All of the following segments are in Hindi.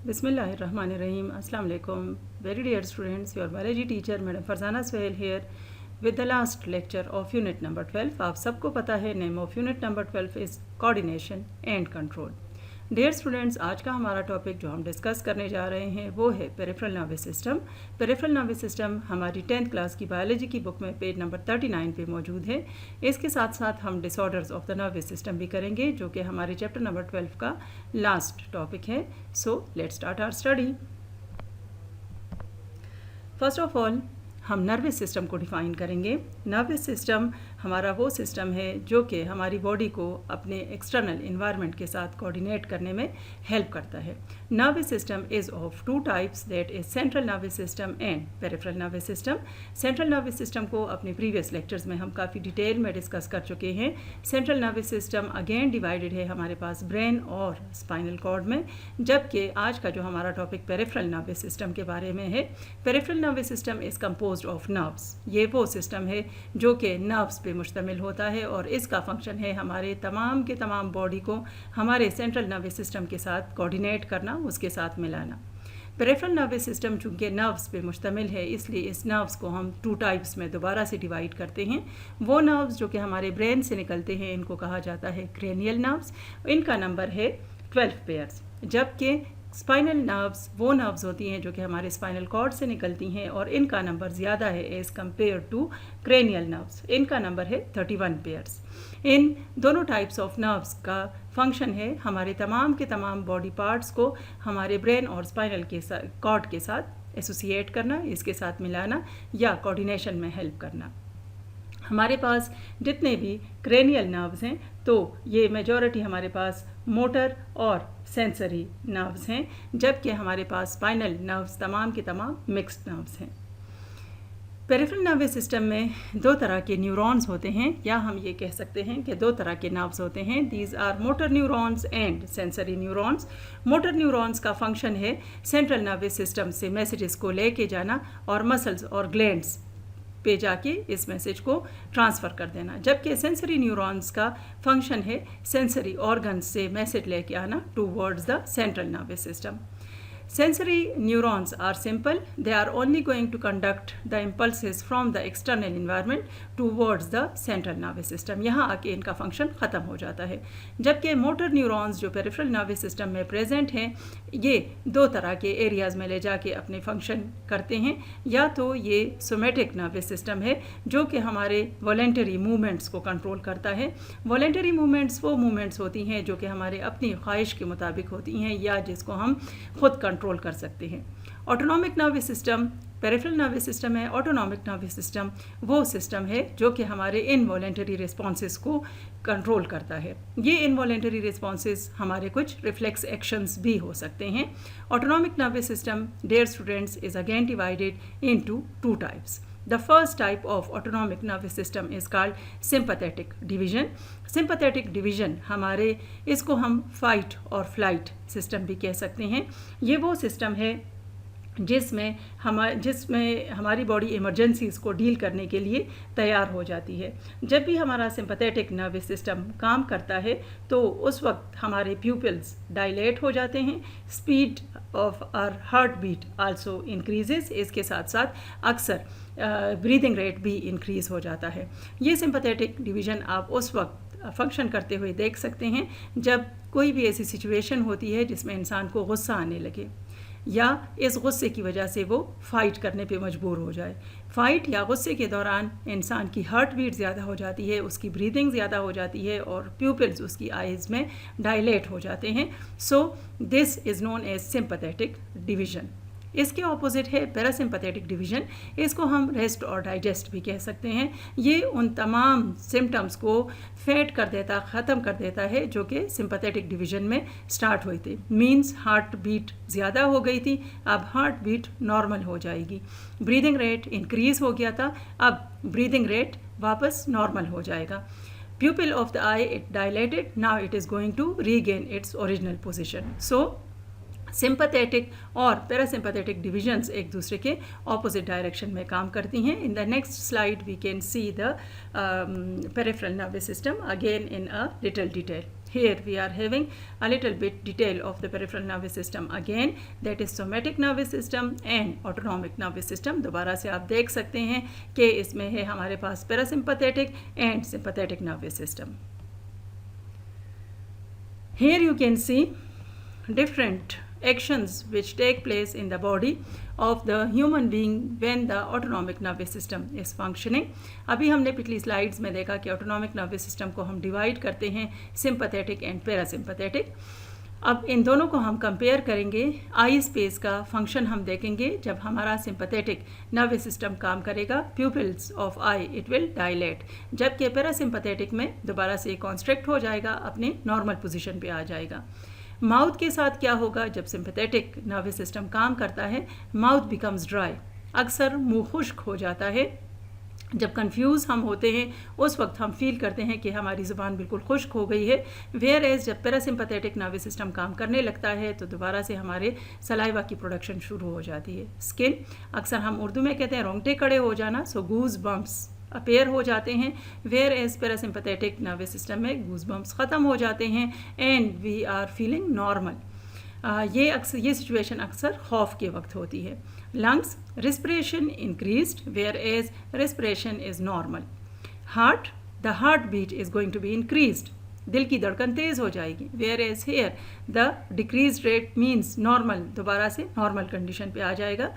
Bismillahirrahmanirrahim. Assalamu alaikum. Very dear students, your biology teacher Madam Farzana Suhail here with the last lecture of unit number 12. आप सबको पता है name of unit number 12 is coordination and control. Dear students, आज का हमारा टॉपिक जो हम डिस्कस करने जा रहे हैं वो है peripheral nervous system. Peripheral nervous system हमारी 10th क्लास की बायोलॉजी की बुक में पेज नंबर 39 पे मौजूद है। इसके साथ साथ हम disorders of the nervous system भी करेंगे जो कि हमारे चैप्टर नंबर 12 का लास्ट टॉपिक है। So let's start our study. First of all हम नर्वस सिस्टम को डिफ़ाइन करेंगे। नर्वस सिस्टम हमारा वो सिस्टम है जो कि हमारी बॉडी को अपने एक्सटर्नल इन्वायरमेंट के साथ कोऑर्डिनेट करने में हेल्प करता है। Nervous system is of two types, that is central nervous system and peripheral nervous system. Central nervous system को अपने प्रीवियस लेक्चर्स में हम काफ़ी डिटेल में डिस्कस कर चुके हैं। Central nervous system again divided है हमारे पास ब्रेन और स्पाइनल कॉर्ड में, जबकि आज का जो हमारा टॉपिक पेरिफेरल नर्वस सिस्टम के बारे में है। Peripheral nervous system is composed of nerves. ये वो सिस्टम है जो कि नर्व्स पे मुश्तमिल होता है और इसका फंक्शन है हमारे तमाम के तमाम बॉडी को हमारे सेंट्रल नर्वस सिस्टम के साथ कोऑर्डिनेट करना, उसके साथ मिलाना। पेरिफेरल नर्वस सिस्टम चूँकि नर्व्स पे मुश्तमिल है, इसलिए इस नर्व्स को हम टू टाइप्स में दोबारा से डिवाइड करते हैं। वो नर्व्स जो कि हमारे ब्रेन से निकलते हैं इनको कहा जाता है क्रेनियल नर्व्स। इनका नंबर है 12 पेयर्स, जबकि स्पाइनल नर्व्स वो नर्व्स होती हैं जो कि हमारे स्पाइनल कॉर्ड से निकलती हैं और इनका नंबर ज़्यादा है as compare to cranial nerves. इनका नंबर है 31 पेयर्स। इन दोनों टाइप्स ऑफ नर्व्स का फंक्शन है हमारे तमाम के तमाम बॉडी पार्ट्स को हमारे ब्रेन और स्पाइनल के कॉर्ड के साथ एसोसिएट करना, इसके साथ मिलाना या कोऑर्डिनेशन में हेल्प करना। हमारे पास जितने भी क्रेनियल नर्व्स हैं तो ये मेजॉरिटी हमारे पास मोटर और सेंसरी नर्व्स हैं, जबकि हमारे पास स्पाइनल नर्व्स तमाम के तमाम मिक्स्ड नर्व्स हैं। पेरिफेरल नर्वस सिस्टम में दो तरह के न्यूरॉन्स होते हैं, या हम ये कह सकते हैं कि दो तरह के नर्व्स होते हैं। These are motor neurons and sensory neurons. Motor neurons का फंक्शन है सेंट्रल नर्वस सिस्टम से मैसेजेस को लेके जाना और मसल्स और ग्लैंड्स पे जाके इस मैसेज को ट्रांसफ़र कर देना, जबकि सेंसरी न्यूरॉन्स का फंक्शन है सेंसरी ऑर्गन्स से मैसेज लेके आना towards the central nervous system. Sensory neurons are simple. They are only going to conduct the impulses from the external environment towards the central nervous system. यहाँ आके इनका फंक्शन ख़त्म हो जाता है, जबकि मोटर न्यूरॉन्स जो पेरिफेरल नर्वस सिस्टम में प्रेजेंट हैं ये दो तरह के एरियाज़ में ले जाके अपने फंक्शन करते हैं। या तो ये सोमेटिक नर्वस सिस्टम है जो कि हमारे वॉलेंटरी मूवमेंट्स को कंट्रोल करता है। वॉलेंटरी मूवमेंट्स वो मूवमेंट्स होती हैं जो कि हमारे अपनी ख्वाहिश के मुताबिक होती हैं या जिसको हम खुद कंट्रोल कर सकते हैं। Autonomic nervous system peripheral nervous system है। ऑटोनॉमिक नर्वस सिस्टम वो सिस्टम है जो कि हमारे इनवॉलेंटरी रिस्पॉन्सेस को कंट्रोल करता है। ये इनवॉलेंटरी रिस्पॉन्सेस हमारे कुछ रिफ्लेक्स एक्शंस भी हो सकते हैं। Autonomic nervous system, dear students, is again divided into two types. The first type of autonomic nervous system is called sympathetic division. Sympathetic division हमारे इसको हम fight और flight system भी कह सकते हैं। ये वो सिस्टम है जिसमें हमारी बॉडी इमरजेंसीज़ को डील करने के लिए तैयार हो जाती है। जब भी हमारा सिंपैथेटिक नर्वस सिस्टम काम करता है तो उस वक्त हमारे प्यूपिल्स डायलेट हो जाते हैं, speed of our heart beat also increases, इसके साथ साथ अक्सर ब्रीदिंग रेट भी इंक्रीज़ हो जाता है। ये सिंपैथेटिक डिवीज़न आप उस वक्त फंक्शन करते हुए देख सकते हैं जब कोई भी ऐसी सिचुएशन होती है जिसमें इंसान को गुस्सा आने लगे या इस गुस्से की वजह से वो फ़ाइट करने पे मजबूर हो जाए। फ़ाइट या गुस्से के दौरान इंसान की हार्ट बीट ज़्यादा हो जाती है, उसकी ब्रीदिंग ज़्यादा हो जाती है और प्यूपिल्स उसकी आइज़ में डायलेट हो जाते हैं। So this is known as sympathetic division. इसके ऑपोजिट है पैरासिम्पैथेटिक डिवीज़न। इसको हम रेस्ट और डाइजेस्ट भी कह सकते हैं। ये उन तमाम सिम्टम्स को फेड कर देता, ख़त्म कर देता है जो कि सिंपैथेटिक डिवीज़न में स्टार्ट हुए थे। मींस हार्ट बीट ज़्यादा हो गई थी, अब हार्ट बीट नॉर्मल हो जाएगी। ब्रीदिंग रेट इंक्रीज़ हो गया था, अब ब्रीदिंग रेट वापस नॉर्मल हो जाएगा। Pupil of the eye it dilated, now it is going to regain its original position. So sympathetic और पैरासिम्पैथेटिक डिविजन्स एक दूसरे के ऑपोजिट डायरेक्शन में काम करती हैं। In the next slide we can see the peripheral nervous system again in a little detail. Here we are having a little bit detail of the peripheral nervous system again, that is somatic nervous system and autonomic nervous system. दोबारा से आप देख सकते हैं कि इसमें है हमारे पास parasympathetic and sympathetic nervous system. Here you can see different actions which take place in the body of the human being when the autonomic nervous system is functioning. अभी हमने पिछली स्लाइड्स में देखा कि ऑटोनॉमिक नर्वस सिस्टम को हम डिवाइड करते हैं सिंपैथेटिक एंड पैरासिम्पैथेटिक. अब इन दोनों को हम कंपेयर करेंगे. आई स्पेस का फंक्शन हम देखेंगे. जब हमारा सिंपैथेटिक नर्वस सिस्टम काम करेगा, pupils of I it will dilate, जबकि पैरासिम्पैथेटिक में दोबारा से कॉन्स्ट्रिक्ट हो जाएगा, अपने नॉर्मल पोजीशन पे आ जाएगा. माउथ के साथ क्या होगा? जब सिंपैथेटिक नर्वस सिस्टम काम करता है, माउथ बिकम्स ड्राई, अक्सर मुंह खुश्क हो जाता है. जब कंफ्यूज हम होते हैं उस वक्त हम फील करते हैं कि हमारी ज़ुबान बिल्कुल खुश्क हो गई है. वेयर एज जब पैरासिम्पैथेटिक नर्वस सिस्टम काम करने लगता है तो दोबारा से हमारे सलाइवा की प्रोडक्शन शुरू हो जाती है. स्किन, अक्सर हम उर्दू में कहते हैं रोंगटे खड़े हो जाना, सो गूज बम्प्स अपेयर हो जाते हैं. Whereas parasympathetic nervous system में गूज बम्प्स ख़त्म हो जाते हैं and we are feeling normal. ये सिचुएशन अक्सर खौफ के वक्त होती है. Lungs, respiration increased whereas respiration is normal. Heart, the heart beat is going to be increased, दिल की धड़कन तेज़ हो जाएगी. Whereas here the decrease rate means normal, दोबारा से नॉर्मल कंडीशन पे आ जाएगा.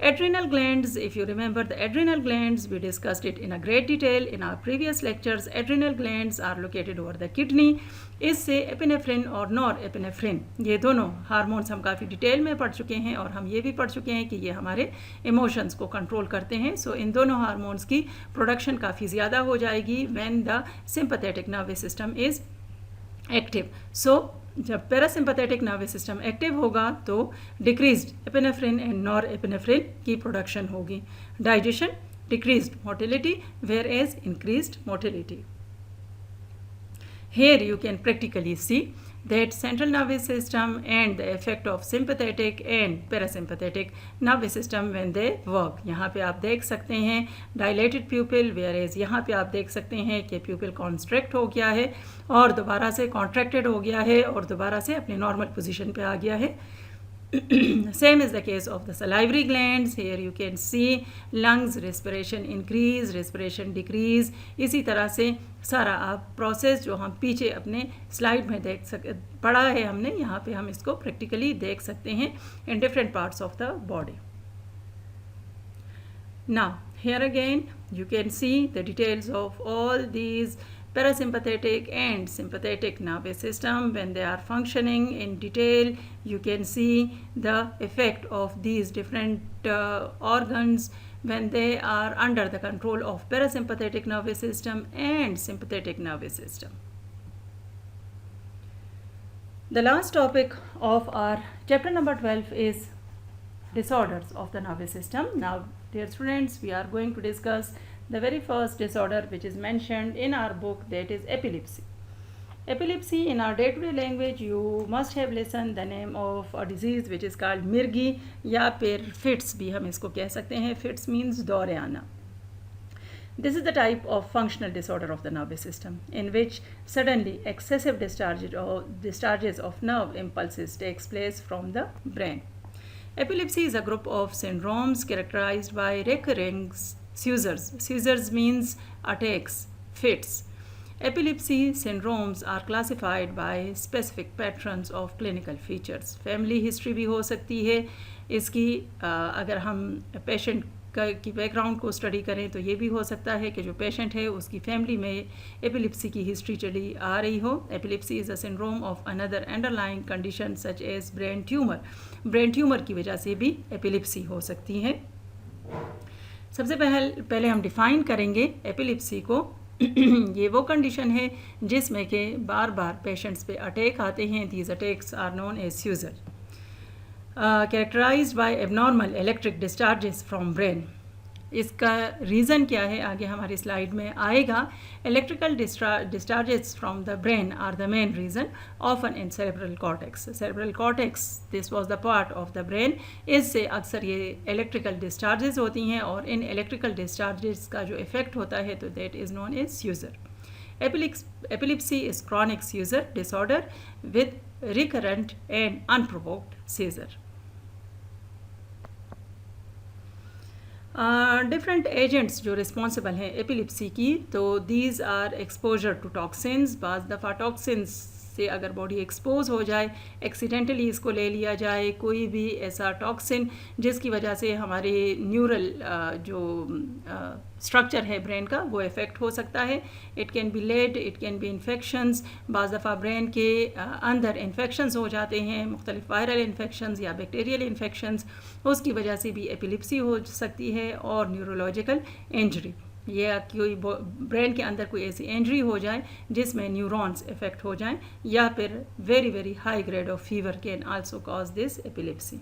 Adrenal glands, if you remember the adrenal glands, we discussed it in a great detail in our previous lectures. Adrenal glands are located over the kidney. इससे एपिनेफ्रिन और नॉर एपिनेफ्रिन, ये दोनों हार्मोन्स हम काफ़ी डिटेल में पढ़ चुके हैं और हम ये भी पढ़ चुके हैं कि ये हमारे इमोशंस को कंट्रोल करते हैं. सो इन दोनों हार्मोन्स की प्रोडक्शन काफ़ी ज़्यादा हो जाएगी when the sympathetic nervous system is active. So जब पैरासिम्पैथेटिक नर्वस सिस्टम एक्टिव होगा तो decreased epinephrine and nor epinephrine की प्रोडक्शन होगी. Digestion, decreased motility where as increased motility. Here you can practically see that central nervous system and the effect of sympathetic and parasympathetic nervous system when they work. यहाँ पे आप देख सकते हैं dilated pupil, whereas यहाँ पे आप देख सकते हैं कि pupil constrict हो गया है और दोबारा से contracted हो गया है और दोबारा से अपने normal position पे आ गया है. Same is the case of the salivary glands. Here you can see lungs, respiration increase, respiration decrease. इसी तरह से सारा आप प्रोसेस जो हम पीछे अपने स्लाइड में पढ़ा है हमने, यहाँ पे हम इसको प्रैक्टिकली देख सकते हैं in different parts of the body. Now here again you can see the details of all these parasympathetic and sympathetic nervous system when they are functioning in detail. You can see the effect of these different organs when they are under the control of parasympathetic nervous system and sympathetic nervous system. The last topic of our chapter number 12 is disorders of the nervous system. Now dear students, we are going to discuss the very first disorder which is mentioned in our book, that is epilepsy. Epilepsy, in our day-to-day language, you must have listened the name of a disease which is called मिर्गी या फिर fits भी हम इसको कह सकते हैं. Fits means दौरे आना. This is the type of functional disorder of the nervous system in which suddenly excessive discharges of nerve impulses takes place from the brain. Epilepsy is a group of syndromes characterized by recurring seizures. Seizures means attacks, fits. Epilepsy syndromes are classified by specific patterns of clinical features. Family history भी हो सकती है इसकी. अगर हम पेशेंट की बैकग्राउंड को स्टडी करें तो ये भी हो सकता है कि जो पेशेंट है उसकी फैमिली में एपिलेप्सी की हिस्ट्री चली आ रही हो. Epilepsy is a syndrome of another underlying condition such as brain tumour. Brain tumour की वजह से भी एपिलेप्सी हो सकती है. सबसे पहले हम डिफ़ाइन करेंगे एपिलेप्सी को. ये वो कंडीशन है जिसमें कि बार बार पेशेंट्स पे अटैक आते हैं. These attacks are known as seizure. Characterised by abnormal electric discharges from brain. इसका रीज़न क्या है आगे हमारी स्लाइड में आएगा. Electrical discharges from the brain are the main reason, often in cerebral cortex. Cerebral cortex this was the part of the brain. इससे अक्सर ये इलेक्ट्रिकल डिस्चार्जेस होती हैं और इन इलेक्ट्रिकल डिस्चार्जेस का जो इफ़ेक्ट होता है तो that is known as seizure. Epilepsy is chronic seizure disorder with recurrent and unprovoked seizure. Different agents जो रिस्पॉन्सिबल हैं एपिलिप्सी की, तो these are exposure to toxins. बाज़ दफ़ा टॉक्सिन्स से अगर बॉडी एक्सपोज हो जाए, एक्सीडेंटली इसको ले लिया जाए, कोई भी ऐसा टॉक्सिन जिसकी वजह से हमारे न्यूरल जो स्ट्रक्चर है ब्रेन का वो इफ़ेक्ट हो सकता है. It can be lead, it can be infections. बाज़ दफ़ा ब्रेन के अंदर इन्फेक्शंस हो जाते हैं, मुख्तलिफ वायरल इन्फेक्शंस या बैक्टीरियल इन्फेक्शंस, उसकी वजह से भी एपिलिप्सी हो सकती है. और न्यूरोलॉजिकल इंजरी, या कोई ब्रेन के अंदर कोई ऐसी इंजरी हो जाए जिसमें न्यूरॉन्स इफेक्ट हो जाएं, या फिर very very high grade of fever can also cause this epilepsy.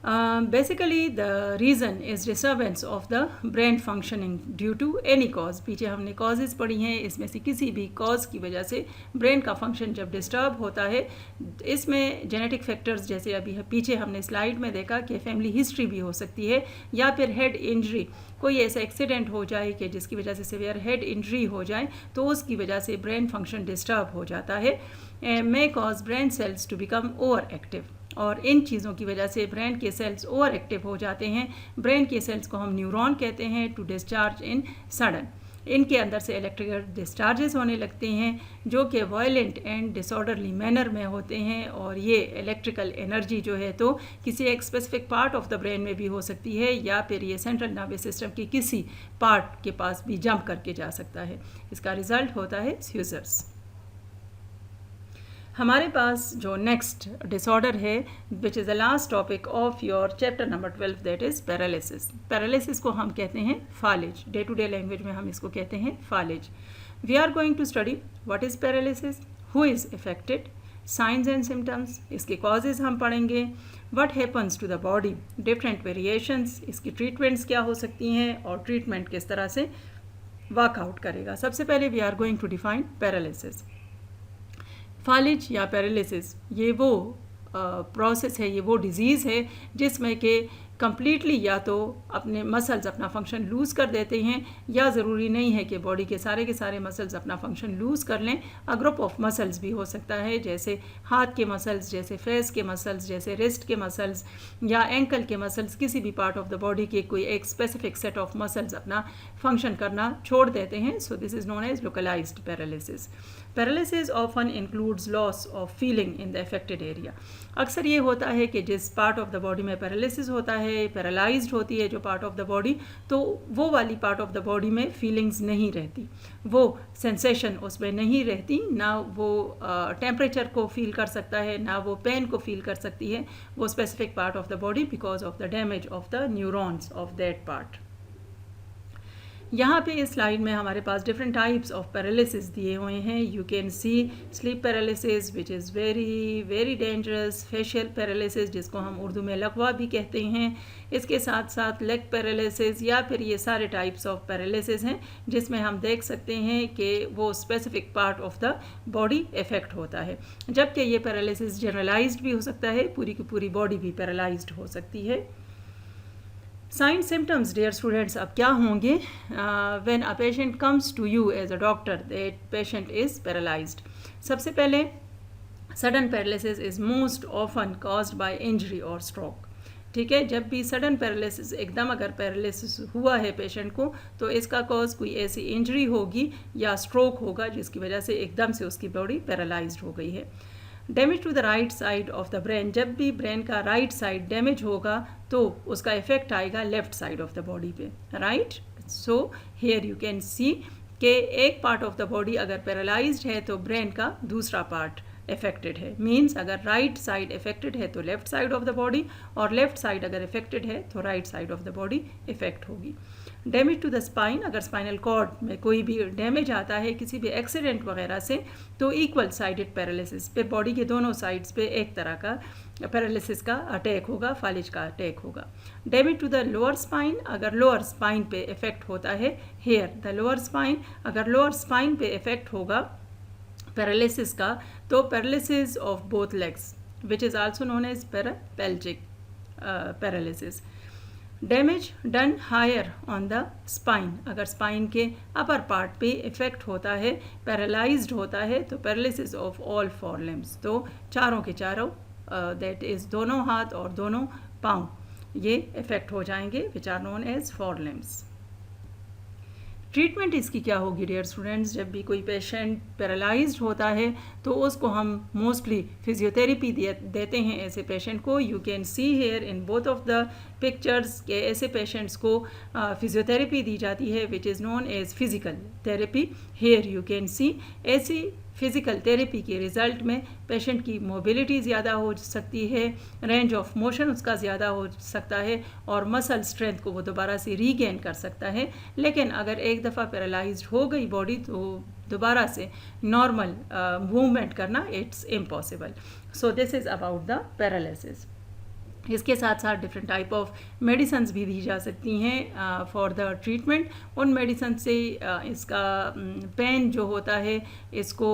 Basically the reason is disturbance of the brain functioning due to any cause. पीछे हमने कॉजेज़ पढ़ी हैं, इसमें से किसी भी कॉज की वजह से ब्रेन का फंक्शन जब डिस्टर्ब होता है, इसमें जेनेटिक फैक्टर्स जैसे अभी पीछे हमने स्लाइड में देखा कि फैमिली हिस्ट्री भी हो सकती है, या फिर हेड इंजरी, कोई ऐसा एक्सीडेंट हो जाए कि जिसकी वजह से सीवियर हेड इंजरी हो जाए, तो उसकी वजह से ब्रेन फंक्शन डिस्टर्ब हो जाता है. May cause brain cells to become over active. और इन चीज़ों की वजह से ब्रेन के सेल्स ओवर एक्टिव हो जाते हैं. ब्रेन के सेल्स को हम न्यूरॉन कहते हैं. टू डिस्चार्ज इन सडन, इनके अंदर से इलेक्ट्रिकल डिस्चार्जेस होने लगते हैं जो कि वायलेंट एंड डिसऑर्डरली मैनर में होते हैं. और ये इलेक्ट्रिकल एनर्जी जो है तो किसी एक specific part of the brain में भी हो सकती है, या फिर ये सेंट्रल नर्वस सिस्टम के किसी पार्ट के पास भी जंप करके जा सकता है. इसका रिजल्ट होता है सीजर्स. हमारे पास जो नेक्स्ट डिसऑर्डर है, which is the last topic of your chapter number 12, that is paralysis. Paralysis को हम कहते हैं फालिज. डे टू डे लैंग्वेज में हम इसको कहते हैं फालिज. We are going to study what is paralysis, who is affected, signs and symptoms, इसके कॉजेज हम पढ़ेंगे, what happens to the body, different variations, इसकी ट्रीटमेंट्स क्या हो सकती हैं और ट्रीटमेंट किस तरह से वर्कआउट करेगा. सबसे पहले we are going to define paralysis. फालिज या पैरालिसिस ये वो प्रोसेस है, ये वो डिज़ीज़ है जिसमें कि कम्प्लीटली या तो अपने मसल्स अपना फंक्शन लूज़ कर देते हैं, या ज़रूरी नहीं है कि बॉडी के सारे मसल्स अपना फंक्शन लूज़ कर लें. अ ग्रुप ऑफ मसल्स भी हो सकता है, जैसे हाथ के मसल्स, जैसे फेस के मसल्स, जैसे रिस्ट के मसल्स या एंकल के मसल्स. किसी भी पार्ट ऑफ द बॉडी के कोई एक स्पेसिफिक सेट ऑफ मसल्स अपना फंक्शन करना छोड़ देते हैं. So this is known as localised paralysis. Paralysis often includes loss of feeling in the affected area. अक्सर ये होता है कि जिस पार्ट ऑफ द बॉडी में पैरालिसिस होता है, पैरालाइज्ड होती है जो पार्ट ऑफ द बॉडी, तो वो वाली पार्ट ऑफ द बॉडी में फीलिंग्स नहीं रहती, वो सेंसेशन उसमें नहीं रहती, ना वो टेम्परेचर को फील कर सकता है, ना वो पेन को फील कर सकती है वो specific part of the body, because of the damage of the neurons of that part. यहाँ पे इस स्लाइड में हमारे पास डिफरेंट टाइप्स ऑफ पैरालिसिस दिए हुए हैं. You can C sleep paralysis which is very very dangerous, facial paralysis जिसको हम उर्दू में लकवा भी कहते हैं, इसके साथ साथ लेग पैरालिसिस, या फिर ये सारे टाइप्स ऑफ पैरालिसिस हैं जिसमें हम देख सकते हैं कि वो specific part of the body effect होता है. जबकि ये पैरालिसिस जनरलाइज्ड भी हो सकता है, पूरी की पूरी बॉडी भी पैरालाइज्ड हो सकती है. साइन सिम्टम्स डियर स्टूडेंट्स अब क्या होंगे when a patient comes to you as a doctor that patient is paralysed. सबसे पहले sudden paralysis is most often caused by injury और स्ट्रोक. ठीक है, जब भी सडन पैरालिसिस एकदम अगर पैरालिसिस हुआ है पेशेंट को, तो इसका कॉज कोई ऐसी इंजरी होगी या स्ट्रोक होगा जिसकी वजह से एकदम से उसकी बॉडी पैरालाइज्ड हो गई है. Damage to the right side of the brain, जब भी ब्रेन का राइट साइड डैमेज होगा तो उसका इफेक्ट आएगा left side of the body पे, right. So here you can see कि एक पार्ट ऑफ द बॉडी अगर पैरालाइज्ड है तो ब्रेन का दूसरा पार्ट इफेक्टेड है. मीन्स अगर राइट साइड इफेक्टेड है तो left side of the body, और लेफ्ट साइड अगर इफेक्टेड है तो right side of the body effect होगी. डैमेज टू द स्पाइन, अगर स्पाइनल कॉर्ड में कोई भी डैमेज आता है किसी भी एक्सीडेंट वगैरह से, तो इक्वल साइडेड पैरालिसिस पे बॉडी के दोनों साइड्स पे एक तरह का पैरालिसिस का अटैक होगा, फालिज का अटैक होगा. Damage to the lower spine, अगर लोअर स्पाइन पे इफेक्ट होता है, हेयर द लोअर स्पाइन, अगर लोअर स्पाइन पे इफेक्ट होगा पैरालिसिस का, तो paralysis of both legs which is also known as paraplegic paralysis. Damage done higher on the spine, अगर स्पाइन के अपर पार्ट पे इफ़ेक्ट होता है, पैरालाइज्ड होता है, तो paralysis of all four limbs, तो चारों के चारों दैट इज़ दोनों हाथ और दोनों पाँव ये इफ़ेक्ट हो जाएंगे, which are known as four limbs. Treatment इसकी क्या होगी डियर स्टूडेंट्स? जब भी कोई पेशेंट पैरालाइज्ड होता है तो उसको हम मोस्टली फिजियोथेरेपी देते हैं ऐसे पेशेंट को। You can see here in both of the pictures के ऐसे पेशेंट्स को फिजियोथेरेपी दी जाती है which is known as physical therapy. Here you can see ऐसी फिज़िकल थेरेपी के रिज़ल्ट में पेशेंट की मोबिलिटी ज़्यादा हो सकती है, रेंज ऑफ मोशन उसका ज़्यादा हो सकता है और मसल स्ट्रेंथ को वो दोबारा से रीगेन कर सकता है। लेकिन अगर एक दफ़ा पैरालाइज्ड हो गई बॉडी तो दोबारा से नॉर्मल मूवमेंट करना it's impossible. So this is about the paralysis. इसके साथ साथ डिफरेंट टाइप ऑफ मेडिसन्स भी दी जा सकती हैं फॉर द ट्रीटमेंट। उन मेडिसन से इसका पेन जो होता है इसको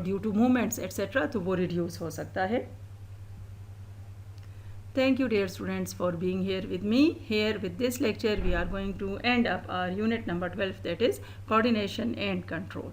ड्यू टू मूवमेंट्स एट्सेट्रा तो वो रिड्यूस हो सकता है। Thank you dear students for being here with me. Here with this lecture we are going to end up our unit number 12, that is coordination and control.